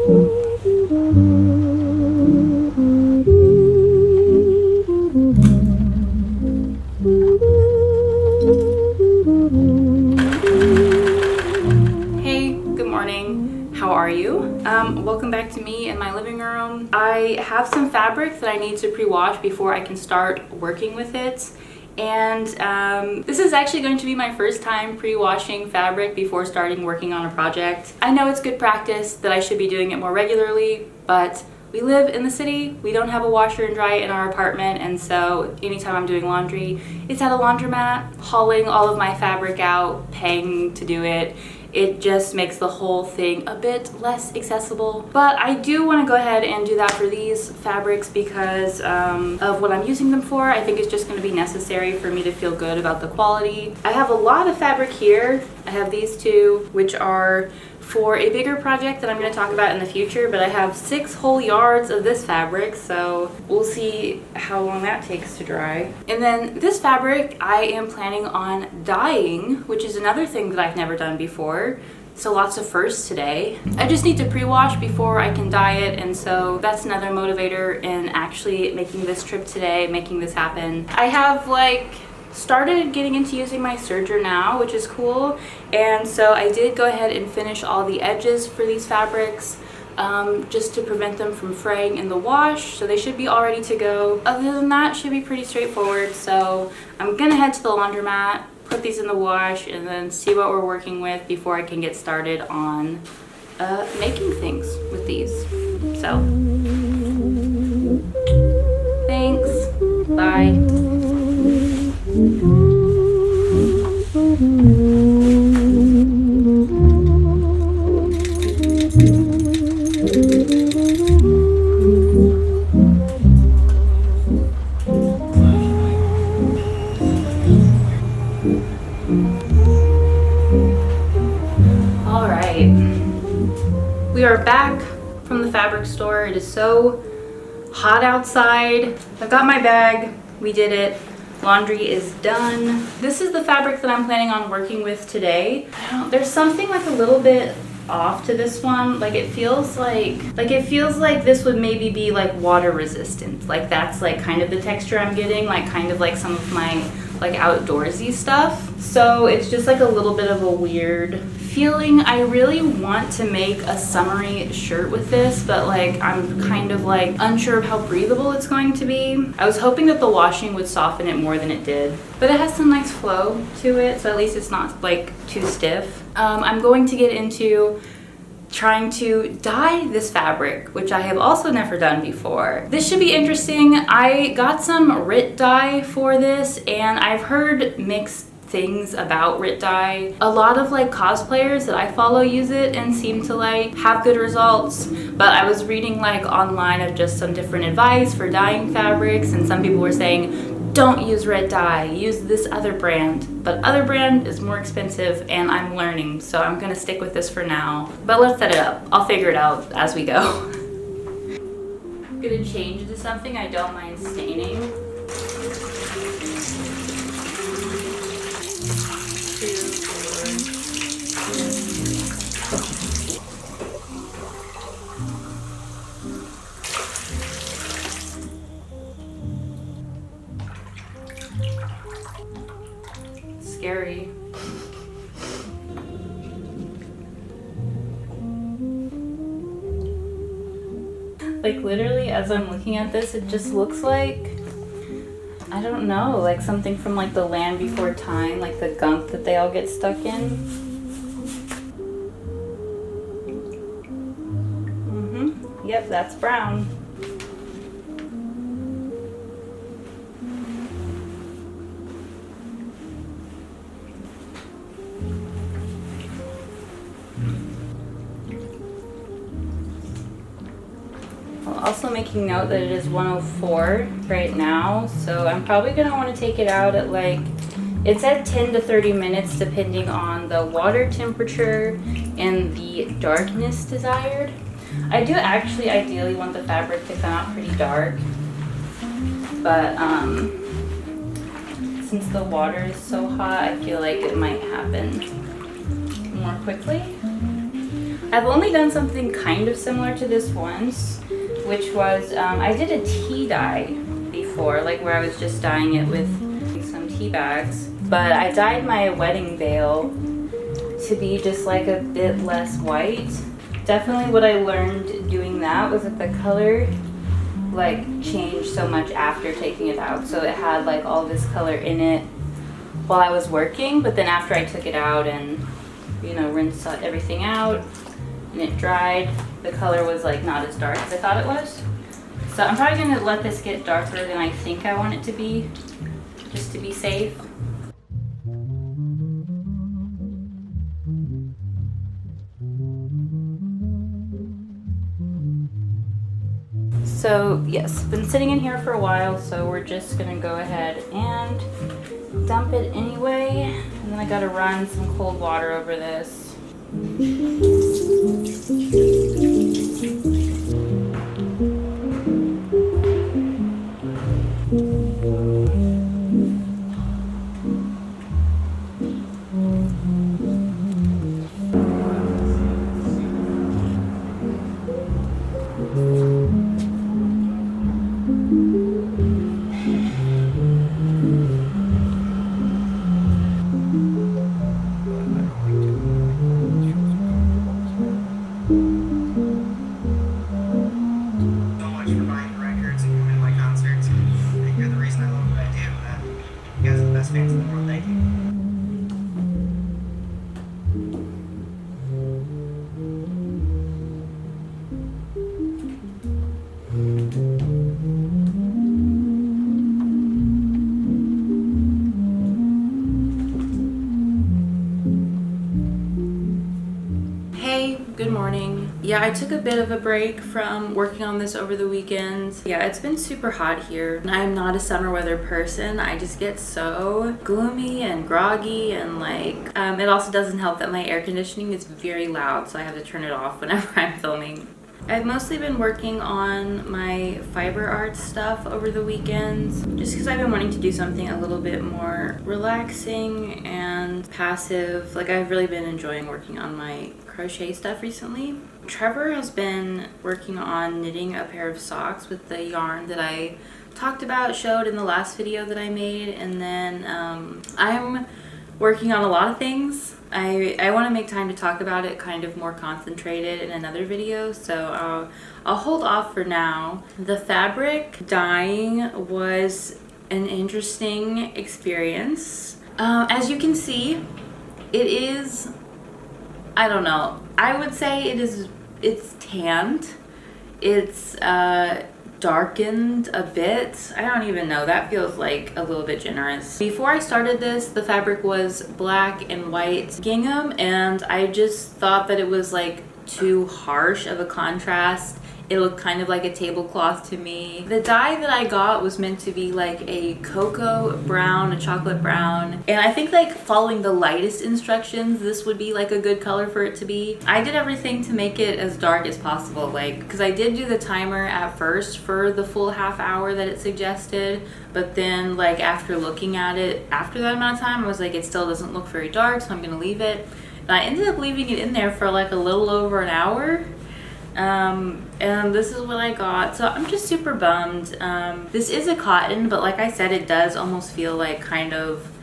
Hey, good morning. How are you? Welcome back to me in my living room. I have some fabric that I need to pre-wash before I can start working with it. And this is actually going to be my first time pre-washing fabric before starting working on a project. I know it's good practice that I should be doing it more regularly, but we live in the city, we don't have a washer and dryer in our apartment, and so anytime I'm doing laundry, it's at a laundromat, hauling all of my fabric out, paying to do it. It just makes the whole thing a bit less accessible. But I do want to go ahead and do that for these fabrics because of what I'm using them for. I think it's just going to be necessary for me to feel good about the quality. I have a lot of fabric here. I have these two, which are for a bigger project that I'm going to talk about in the future, but I have 6 whole yards of this fabric, so we'll see how long that takes to dry. And then this fabric I am planning on dyeing, which is another thing that I've never done before. So lots of firsts today. I just need to pre-wash before I can dye it, and so that's another motivator in actually making this trip today, making this happen. I have started getting into using my serger now, which is cool, and so I did go ahead and finish all the edges for these fabrics just to prevent them from fraying in the wash, so they should be all ready to go. Other than that, should be pretty straightforward. So I'm gonna head to the laundromat, put these in the wash, and then see what we're working with before I can get started on making things with these. So thanks, bye. All right, we are back from the fabric store. It is so hot outside. I've got my bag. We did it. Laundry is done. This is the fabric that I'm planning on working with today. There's something like a little bit off to this one. It feels like this would maybe be like water resistant. Like that's like kind of the texture I'm getting, like kind of like some of my like outdoorsy stuff. So it's just like a little bit of a weird feeling. I really want to make a summery shirt with this, but I'm kind of unsure of how breathable it's going to be. I was hoping that the washing would soften it more than it did, but it has some nice flow to it, so at least it's not too stiff. I'm going to get into trying to dye this fabric, which I have also never done before. This should be interesting. I got some RIT dye for this, and I've heard mixed things about RIT dye. A lot of cosplayers that I follow use it and seem to have good results, but I was reading online of just some different advice for dyeing fabrics, and some people were saying don't use RIT dye, use this other brand, but other brand is more expensive, and I'm learning, so I'm gonna stick with this for now. But let's set it up. I'll figure it out as we go. I'm gonna change to something I don't mind staining. Scary. Literally, as I'm looking at this, it just looks like, I don't know, something from the Land Before Time, the gunk that they all get stuck in. Yep, that's brown. Also making note that it is 104 right now, so I'm probably going to want to take it out at it's at 10 to 30 minutes depending on the water temperature and the darkness desired. I do actually ideally want the fabric to come out pretty dark, but since the water is so hot, I feel like it might happen more quickly. I've only done something kind of similar to this once, which was, I did a tea dye before, like where I was just dyeing it with some tea bags. But I dyed my wedding veil to be just like a bit less white. Definitely what I learned doing that was that the color like changed so much after taking it out. So it had like all this color in it while I was working, but then after I took it out and, you know, rinsed everything out and it dried, the color was like not as dark as I thought it was. So I'm probably gonna let this get darker than I think I want it to be, just to be safe. So yes, been sitting in here for a while, so we're just gonna go ahead and dump it anyway. And then I gotta run some cold water over this. Good morning. Yeah, I took a bit of a break from working on this over the weekend. Yeah, it's been super hot here. I'm not a summer weather person. I just get so gloomy and groggy, and like, it also doesn't help that my air conditioning is very loud, so I have to turn it off whenever I'm filming. I've mostly been working on my fiber art stuff over the weekends, just because I've been wanting to do something a little bit more relaxing and passive. Like, I've really been enjoying working on my crochet stuff recently. Trevor has been working on knitting a pair of socks with the yarn that I showed in the last video that I made, and then I'm working on a lot of things. I want to make time to talk about it kind of more concentrated in another video, so I'll hold off for now. The fabric dyeing was an interesting experience. As you can see, it is, I don't know, I would say it's tanned. It's darkened a bit. I don't even know, that feels like a little bit generous. Before I started this, the fabric was black and white gingham, and I just thought that it was like too harsh of a contrast. It looked kind of like a tablecloth to me. The dye that I got was meant to be like a cocoa brown, a chocolate brown. And I think like following the lightest instructions, this would be like a good color for it to be. I did everything to make it as dark as possible, like, because I did do the timer at first for the full half hour that it suggested. But then like after looking at it after that amount of time, I was like, it still doesn't look very dark, so I'm gonna leave it. And I ended up leaving it in there for like a little over an hour. And this is what I got, so I'm just super bummed. This is a cotton, but like I said, it does almost feel like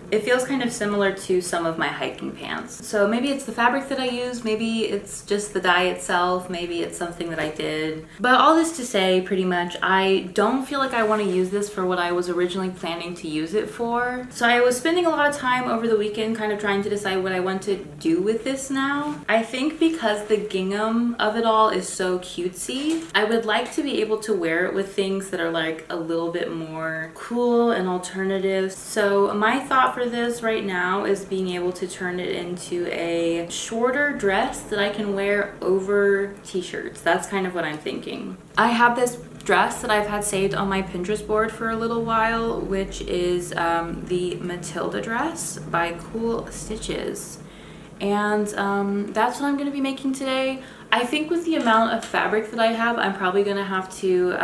it feels kind of similar to some of my hiking pants. So maybe it's the fabric that I use, maybe it's just the dye itself, maybe it's something that I did. But all this to say, pretty much, I don't feel like I want to use this for what I was originally planning to use it for. So I was spending a lot of time over the weekend kind of trying to decide what I want to do with this now. I think because the gingham of it all is so cutesy, I would like to be able to wear it with things that are like a little bit more cool and alternative. So my thought for this right now is being able to turn it into a shorter dress that I can wear over t-shirts. That's kind of what I'm thinking. I have this dress that I've had saved on my Pinterest board for a little while, which is the Matilda dress by Cool Stitches. And that's what I'm going to be making today. I think with the amount of fabric that I have, I'm probably going to have to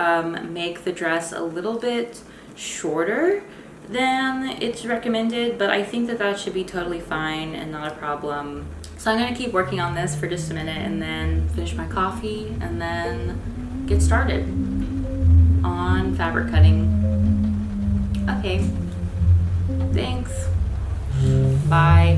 make the dress a little bit shorter than it's recommended, but I think that that should be totally fine and not a problem. So I'm gonna keep working on this for just a minute and then finish my coffee and then get started on fabric cutting. Okay, thanks. Bye.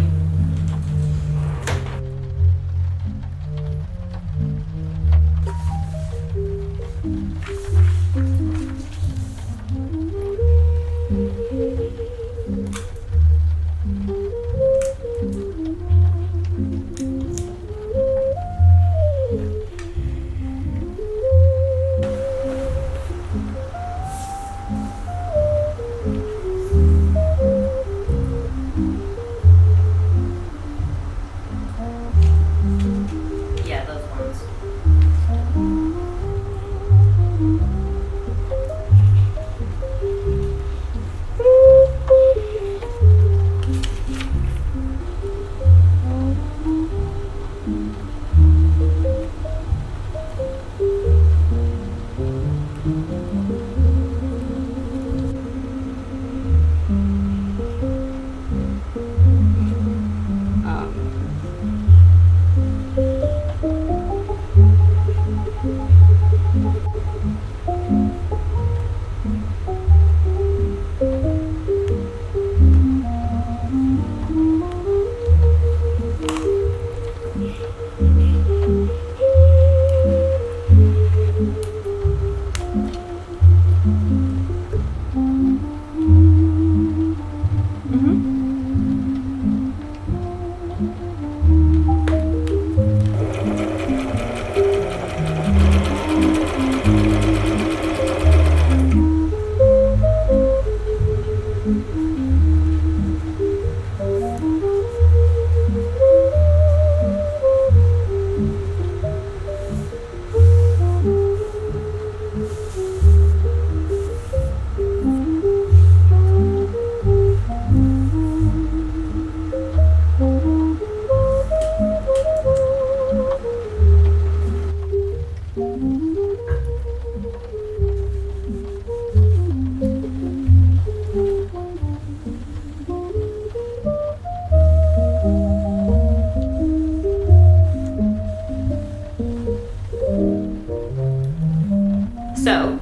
So,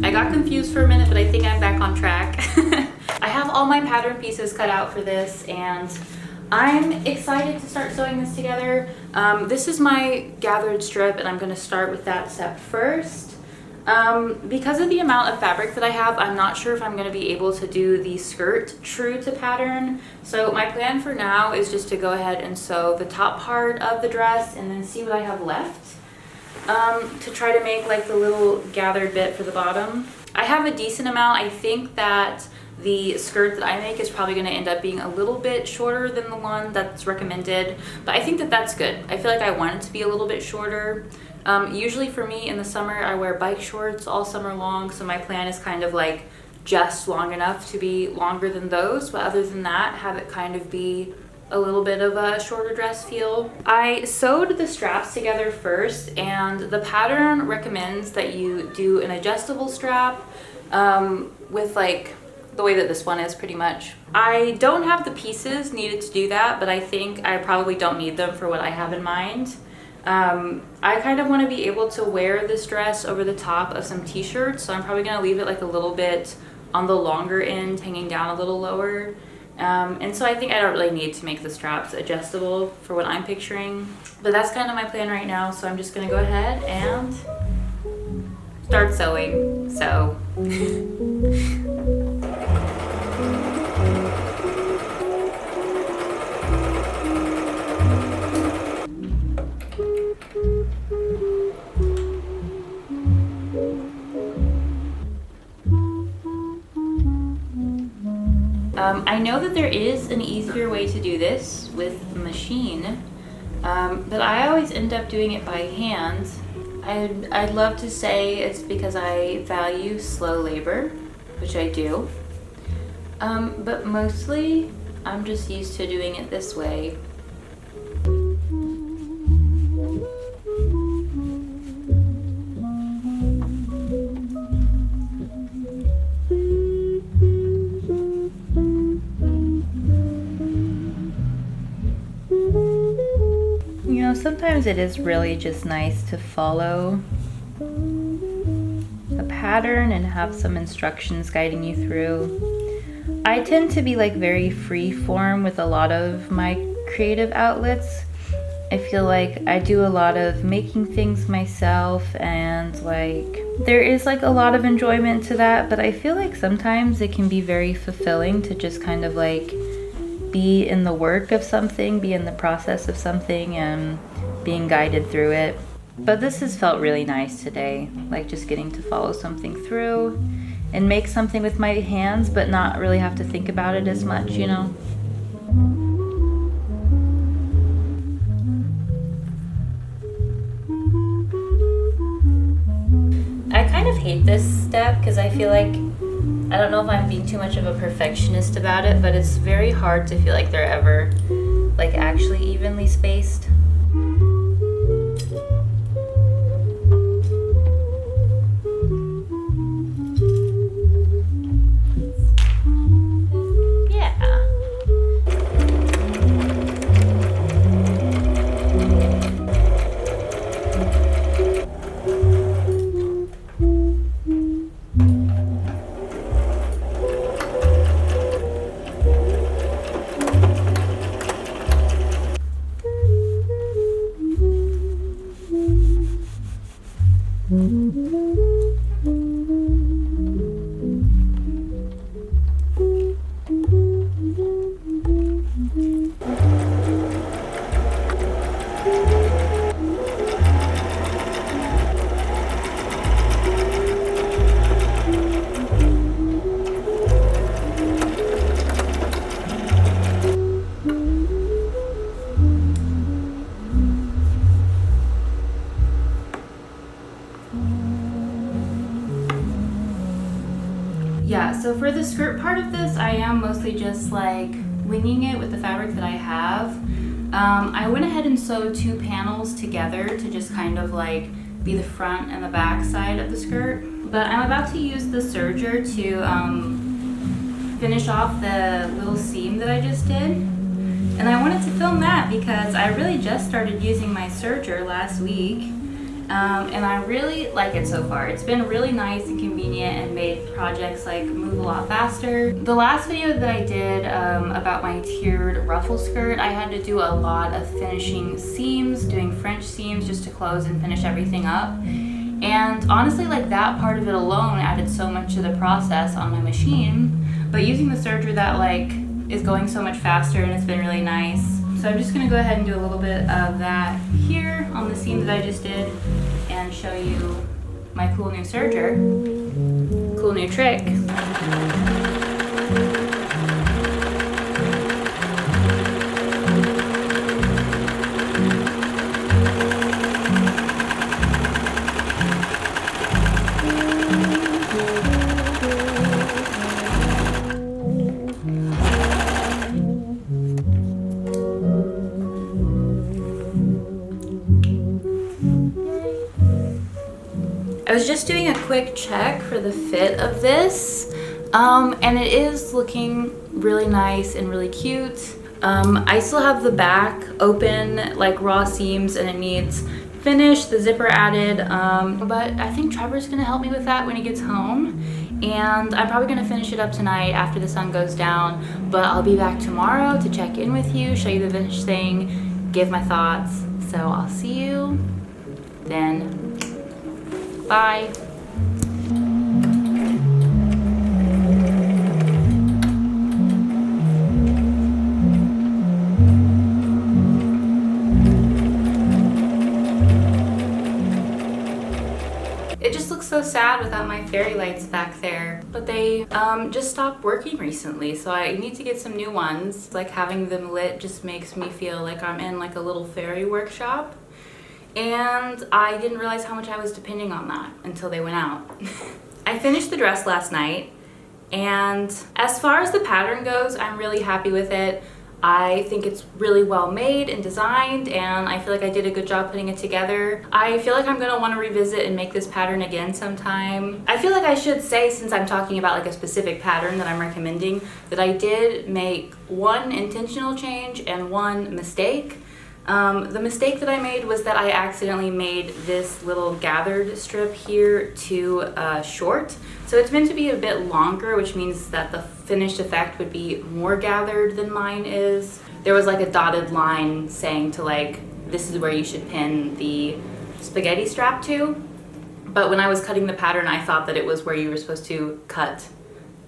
I got confused for a minute, but I think I'm back on track. I have all my pattern pieces cut out for this, and I'm excited to start sewing this together. This is my gathered strip, and I'm going to start with that step first. Because of the amount of fabric that I have, I'm not sure if I'm going to be able to do the skirt true to pattern. So my plan for now is just to go ahead and sew the top part of the dress and then see what I have left. To try to make like the little gathered bit for the bottom. I have a decent amount. I think that the skirt that I make is probably going to end up being a little bit shorter than the one that's recommended, but I think that that's good. I feel like I want it to be a little bit shorter. Usually for me in the summer, I wear bike shorts all summer long, so my plan is kind of like just long enough to be longer than those, but other than that, have it kind of be a little bit of a shorter dress feel. I sewed the straps together first, and the pattern recommends that you do an adjustable strap with like the way that this one is pretty much. I don't have the pieces needed to do that, but I think I probably don't need them for what I have in mind. I kind of want to be able to wear this dress over the top of some t-shirts, so I'm probably going to leave it like a little bit on the longer end, hanging down a little lower. And so I think I don't really need to make the straps adjustable for what I'm picturing, but that's kind of my plan right now. So I'm just gonna go ahead and start sewing. So I know that there is an easier way to do this with machine, but I always end up doing it by hand. I'd love to say it's because I value slow labor, which I do, but mostly I'm just used to doing it this way. sometimes it is really just nice to follow a pattern and have some instructions guiding you through. I tend to be like very free form with a lot of my creative outlets. I feel like I do a lot of making things myself, and like there is like a lot of enjoyment to that, but I feel like sometimes it can be very fulfilling to just kind of like be in the work of something, be in the process of something and being guided through it. But this has felt really nice today, like just getting to follow something through and make something with my hands, but not really have to think about it as much, you know? I kind of hate this step because I feel like, I don't know if I'm being too much of a perfectionist about it, but it's very hard to feel like they're ever like actually evenly spaced. Yeah, so for the skirt part of this, I am mostly just like winging it with the fabric that I have. I went ahead and sewed 2 panels together to just kind of like be the front and the back side of the skirt. But I'm about to use the serger to finish off the little seam that I just did. And I wanted to film that because I really just started using my serger last week. And I really like it so far. It's been really nice and convenient and made projects like move a lot faster. The last video that I did about my tiered ruffle skirt, I had to do a lot of finishing seams, doing French seams just to close and finish everything up. And honestly, like that part of it alone added so much to the process on my machine. But using the serger, that like is going so much faster and it's been really nice. So I'm just gonna go ahead and do a little bit of that here on the seam that I just did and show you my cool new serger, cool new trick. I was just doing a quick check for the fit of this, and it is looking really nice and really cute. I still have the back open, like raw seams, and it needs finish, the zipper added, but I think Trevor's gonna help me with that when he gets home. And I'm probably gonna finish it up tonight after the sun goes down, but I'll be back tomorrow to check in with you, show you the finished thing, give my thoughts. So I'll see you then. Bye. It just looks so sad without my fairy lights back there, but they just stopped working recently, so I need to get some new ones. Like having them lit just makes me feel like I'm in like a little fairy workshop. And I didn't realize how much I was depending on that until they went out. I finished the dress last night, and as far as the pattern goes, I'm really happy with it. I think it's really well made and designed, and I feel like I did a good job putting it together. I feel like I'm gonna want to revisit and make this pattern again sometime. I feel like I should say, since I'm talking about like a specific pattern that I'm recommending, that I did make one intentional change and one mistake. The mistake that I made was that I accidentally made this little gathered strip here too short. So it's meant to be a bit longer, which means that the finished effect would be more gathered than mine is. There was like a dotted line saying to like, this is where you should pin the spaghetti strap to. But when I was cutting the pattern, I thought that it was where you were supposed to cut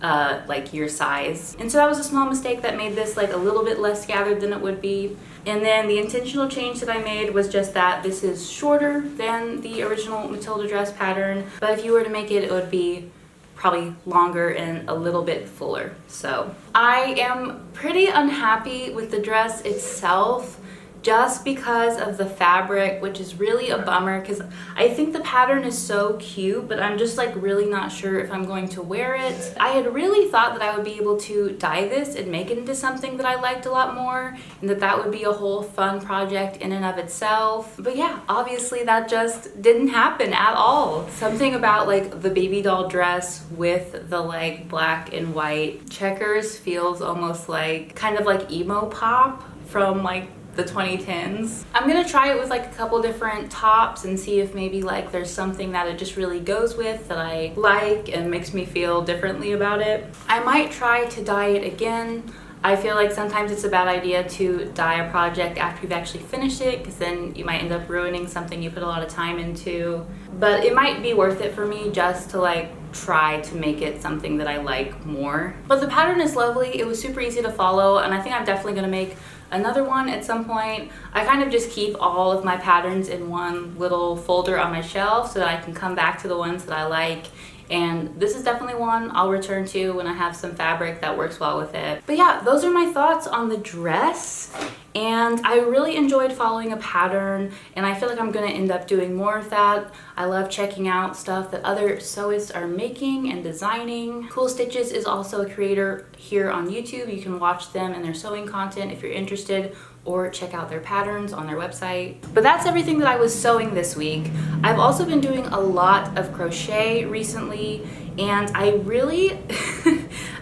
like your size. And so that was a small mistake that made this like a little bit less gathered than it would be. And then the intentional change that I made was just that this is shorter than the original Matilda dress pattern. But if you were to make it, it would be probably longer and a little bit fuller. So I am pretty unhappy with the dress itself, just because of the fabric, which is really a bummer because I think the pattern is so cute, but I'm just like really not sure if I'm going to wear it. I had really thought that I would be able to dye this and make it into something that I liked a lot more, and that would be a whole fun project in and of itself. But yeah, obviously that just didn't happen at all. Something about like the baby doll dress with the like black and white checkers feels almost like kind of like emo pop from like the 2010s. I'm gonna try it with like a couple different tops and see if maybe like there's something that it just really goes with that I like and makes me feel differently about it. I might try to dye it again. I feel like sometimes it's a bad idea to dye a project after you've actually finished it, because then you might end up ruining something you put a lot of time into. But it might be worth it for me just to like try to make it something that I like more. But the pattern is lovely. It was super easy to follow, and I think I'm definitely gonna make another one at some point. I kind of just keep all of my patterns in one little folder on my shelf so that I can come back to the ones that I like. And this is definitely one I'll return to when I have some fabric that works well with it. But yeah, those are my thoughts on the dress. And I really enjoyed following a pattern, and I feel like I'm gonna end up doing more of that. I love checking out stuff that other sewists are making and designing. Cool Stitches is also a creator here on YouTube. You can watch them and their sewing content if you're interested, or check out their patterns on their website. But that's everything that I was sewing this week. I've also been doing a lot of crochet recently, and I really,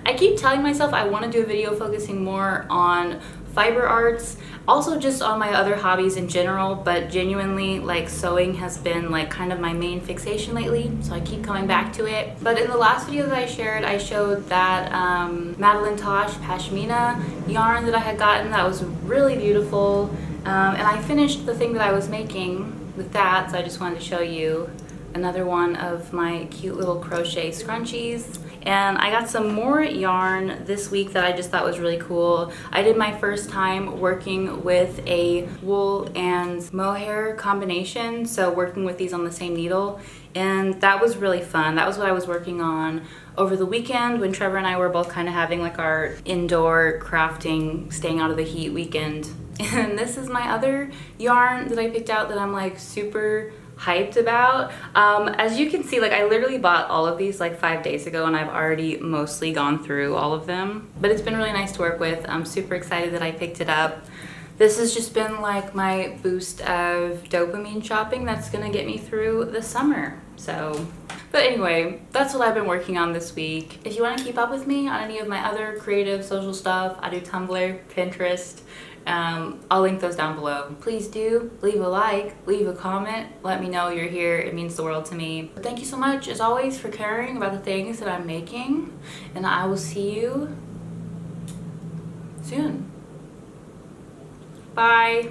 I keep telling myself I want to do a video focusing more on fiber arts, also just on my other hobbies in general, but genuinely like sewing has been like kind of my main fixation lately, so I keep coming back to it. But in the last video that I shared, I showed that Madeline Tosh Pashmina yarn that I had gotten that was really beautiful, and I finished the thing that I was making with that, so I just wanted to show you another one of my cute little crochet scrunchies. And I got some more yarn this week that I just thought was really cool. I did my first time working with a wool and mohair combination, so working with these on the same needle, and that was really fun. That was what I was working on over the weekend when Trevor and I were both kind of having like our indoor crafting, staying out of the heat weekend. And this is my other yarn that I picked out that I'm like super hyped about. As you can see, like I literally bought all of these like 5 days ago, and I've already mostly gone through all of them, but it's been really nice to work with. I'm super excited that I picked it up. This has just been like my boost of dopamine shopping that's gonna get me through the summer. So, but anyway, that's what I've been working on this week. If you want to keep up with me on any of my other creative social stuff, I do Tumblr, Pinterest. I'll link those down below. Please do leave a like, leave a comment, let me know you're here. It means the world to me. But thank you so much as always for caring about the things that I'm making, and I will see you soon. Bye.